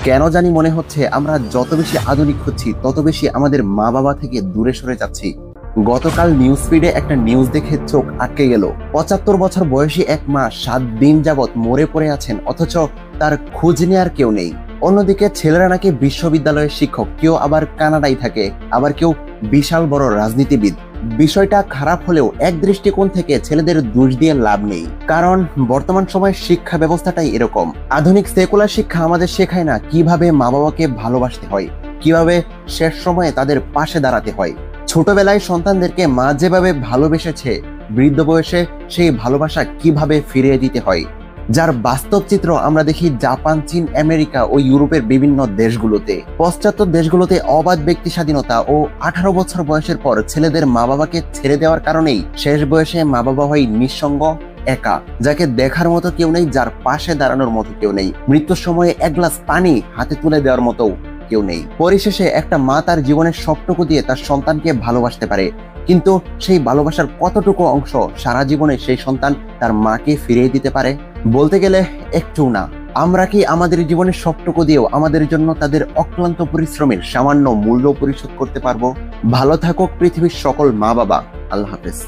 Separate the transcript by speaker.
Speaker 1: কেন জানি মনে হচ্ছে আমরা যত বেশি আধুনিক হচ্ছি তত বেশি আমাদের মা বাবা থেকে দূরে সরে যাচ্ছি। গতকাল নিউজ ফিডে একটা নিউজ দেখে চোখ আটকে গেল। ৭৫ বছর বয়সী এক মা ৭ দিন যাবৎ মরে পড়ে আছেন, অথচ তার খোঁজ নেওয়ার কেউ নেই। অন্যদিকে ছেলেরা নাকি বিশ্ববিদ্যালয়ের শিক্ষক, কেউ আবার কানাডায় থাকে, আবার কেউ বিশাল বড় রাজনীতিবিদ। বিষয়টা খারাপ হলেও এক দৃষ্টিকোণ থেকে ছেলেদের দোষ দিয়ে লাভ নেই, কারণ বর্তমান সময়ের শিক্ষা ব্যবস্থাটাই এরকম। আধুনিক সেকুলার শিক্ষা আমাদের শেখায় না কিভাবে মা বাবাকে ভালোবাসতে হয়, কিভাবে শেষ সময়ে তাদের পাশে দাঁড়াতে হয়। ছোটবেলায় সন্তানদেরকে মা যেভাবে ভালোবেসেছে, বৃদ্ধ বয়সে সেই ভালোবাসা কিভাবে ফিরিয়ে দিতে হয়, যার বাস্তব চিত্র আমরা দেখি জাপান, চীন, আমেরিকা ও ইউরোপের বিভিন্ন দেশগুলোতে। পাশ্চাত্য দেশগুলোতে অবাধ ব্যক্তি স্বাধীনতা ও 18 বছর বয়সের পর ছেলেদের মা বাবাকে ছেড়ে দেওয়ার কারণেই শেষ বয়সে মা বাবা হয় নিঃসঙ্গ, একা, যাকে দেখার মতো কেউ নেই, যার পাশে দাঁড়ানোর মতো কেউ নেই, মৃত্যুর সময়ে এক গ্লাস পানি হাতে তুলে দেওয়ার মতো কেউ নেই। পরিশেষে একটা মা তার জীবনের সবটুকু দিয়ে তার সন্তানকে ভালোবাসতে পারে, কিন্তু সেই ভালোবাসার কতটুকু অংশ সারা জীবনে সেই সন্তান তার মাকে ফিরিয়ে দিতে পারে? বলতে গেলে একটু না। আমরা কি আমাদের জীবনের সবটুকু দিয়েও আমাদের জন্য তাদের অক্লান্ত পরিশ্রমের সামান্য মূল্য পরিশোধ করতে পারবো? ভালো থাকুক পৃথিবীর সকল মা বাবা। আল্লাহ হাফেজ।